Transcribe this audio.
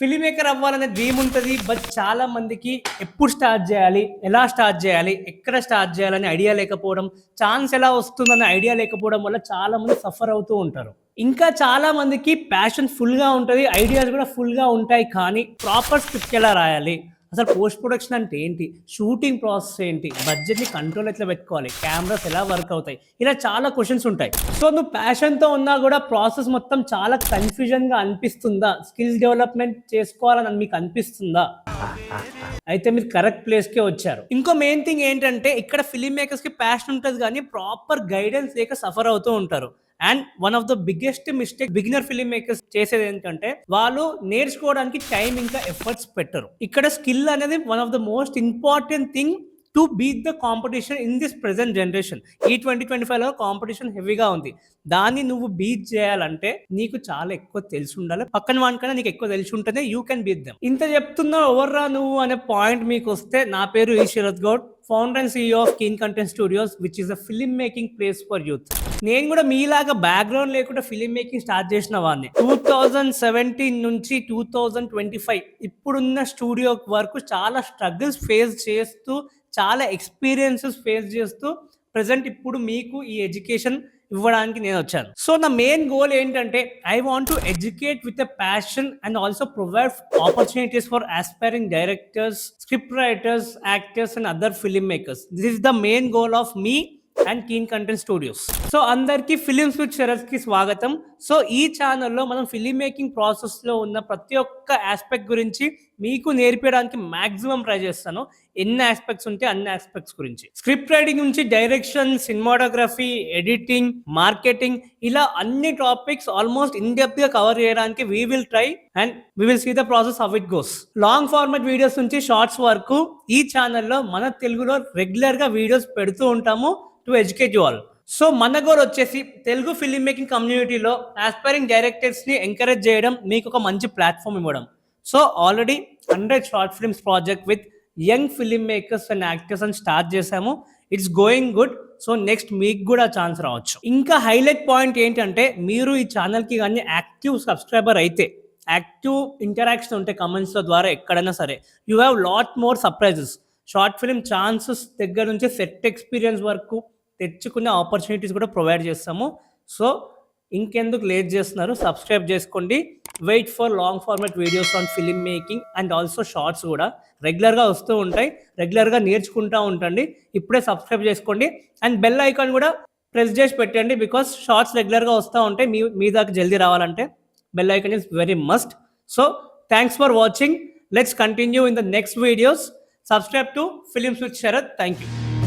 Film maker అవ్వాలనే dream ఉంటుంది. But చాలా మందికి ఎప్పుడు స్టార్ట్ చేయాలి, ఎలా స్టార్ట్ చేయాలి, ఎక్కడ స్టార్ట్ చేయాలని ఐడియా లేకపోవడం, ఛాన్స్ ఎలా వస్తుందన్న ఐడియా లేకపోవడం వల్ల చాలా మంది సఫర్ అవుతూ ఉంటారు. ఇంకా చాలా మందికి ప్యాషన్ ఫుల్గా ఉంటుంది, ఐడియాస్ కూడా ఫుల్గా ఉంటాయి. కానీ ప్రాపర్ స్క్రిప్ట్ ఎలా రాయాలి, అసలు పోస్ట్ ప్రొడక్షన్ అంటే ఏంటి, షూటింగ్ ప్రాసెస్ ఏంటి, బడ్జెట్ని కంట్రోల్ ఎట్లా పెట్టుకోవాలి, కెమెరాస్ ఎలా వర్క్ అవుతాయి, ఇలా చాలా క్వశ్చన్స్ ఉంటాయి. సో నువ్వు ప్యాషన్తో ఉన్నా కూడా ప్రాసెస్ మొత్తం చాలా కన్ఫ్యూజన్గా అనిపిస్తుందా, స్కిల్స్ డెవలప్మెంట్ చేసుకోవాలని మీకు అనిపిస్తుందా, అయితే మీరు కరెక్ట్ ప్లేస్కే వచ్చారు. ఇంకో మెయిన్ థింగ్ ఏంటంటే ఇక్కడ ఫిలిం మేకర్స్కి ప్యాషన్ ఉంటుంది కానీ ప్రాపర్ గైడెన్స్ లేక సఫర్ అవుతూ ఉంటారు. And one of the biggest mistake beginner film makers చేసేది ఏంటంటే వాళ్ళు నేర్చుకోవడానికి టైం ఇంకా ఎఫర్ట్స్ పెట్టరు. ఇక్కడ స్కిల్ అనేది one of the most important thing to beat the competition in this present generation. ఈ 2025లో కాంపిటీషన్ హెవీగా ఉంది. దాన్ని నువ్వు బీట్ చేయాలంటే నీకు చాలా ఎక్కువ తెలిసి ఉండాలి. పక్కన వానికన్నా నీకు ఎక్కువ తెలిసి ఉంటేనే యూ కెన్ బీట్ దెమ్. ఇంత చెప్తున్నా ఎవర్రా నువ్వు అనే పాయింట్ మీకు వస్తే, నా పేరు ఈ Sharath Goud, founder and CEO of Keen Content Studios, which is a film making place for youth. నేను కూడా మీలాగా బ్యాక్గ్రౌండ్ లేకుండా ఫిలిం మేకింగ్ స్టార్ట్ చేసిన వాడిని. 2017 నుంచి 2025 ఇప్పుడున్న స్టూడియో వరకు చాలా స్ట్రగుల్స్ ఫేస్ చేస్తూ, చాలా ఎక్స్పీరియన్సెస్ ఫేస్ చేస్తూ ప్రజెంట్ ఇప్పుడు మీకు ఈ ఎడ్యుకేషన్ ఇవ్వడానికి నేను వచ్చాను. సో నా మెయిన్ గోల్ ఏంటంటే I want to educate with a passion and also provide opportunities for aspiring directors, script writers, actors and other film makers. This is the main goal of me and keen Content studios. So అందరికీ films with శరత్కి స్వాగతం. So ఈ ఛానల్లో మనం film making ప్రాసెస్లో ఉన్న ప్రతి ఒక్క aspect గురించి మీకు నేర్పించడానికి మాక్సిమం ట్రై చేస్తాను. ఎన్ని ఆస్పెక్ట్స్ ఉంటే అన్ని ఆస్పెక్ట్స్ గురించి, స్క్రిప్ట్ రైటింగ్ నుంచి డైరెక్షన్, సినిమాటోగ్రఫీ, ఎడిటింగ్, మార్కెటింగ్, ఇలా అన్ని టాపిక్స్ ఆల్మోస్ట్ ఇన్ డెప్త్ గా కవర్ చేయడానికి we will try and we will see the process how it goes. Long format videos నుంచి షార్ట్స్ వరకు ఈ ఛానల్లో మన తెలుగులో రెగ్యులర్ గా వీడియోస్ పెడుతూ ఉంటాము to educate you all. So మన గోల్ వచ్చేసి తెలుగు ఫిలిం మేకింగ్ కమ్యూనిటీలో ఆస్పైరింగ్ డైరెక్టర్స్ని ఎంకరేజ్ చేయడం, మీకు ఒక మంచి ప్లాట్ఫామ్ ఇవ్వడం. So already 100 short films project with young film makers and actors అని స్టార్ట్ చేశాము. It's going good. So next మీకు కూడా ఛాన్స్ రావచ్చు. ఇంకా హైలైట్ పాయింట్ ఏంటంటే మీరు ఈ ఛానల్కి కానీ యాక్టివ్ సబ్స్క్రైబర్ అయితే, యాక్టివ్ ఇంటరాక్షన్ ఉంటే కమెంట్స్ల ద్వారా ఎక్కడైనా సరే, you have lot more surprises. Short film chances దగ్గర నుంచి సెట్ ఎక్స్పీరియన్స్ వరకు తెచ్చుకునే ఆపర్చునిటీస్ కూడా ప్రొవైడ్ చేస్తాము. సో ఇంకెందుకు లేట్ చేస్తున్నారు, సబ్స్క్రైబ్ చేసుకోండి. Wait for long format videos on film making and also shorts కూడా రెగ్యులర్గా వస్తూ ఉంటాయి. రెగ్యులర్గా నేర్చుకుంటూ ఉంటండి. ఇప్పుడే సబ్స్క్రైబ్ చేసుకోండి అండ్ బెల్ ఐకాన్ కూడా ప్రెస్ చేసి పెట్టండి. బికాస్ షార్ట్స్ రెగ్యులర్గా వస్తూ ఉంటాయి. మీ దాకా జల్దీ రావాలంటే bell icon is very must. So thanks for watching. Let's continue in the next videos. Subscribe to Films with Sharath. Thank you.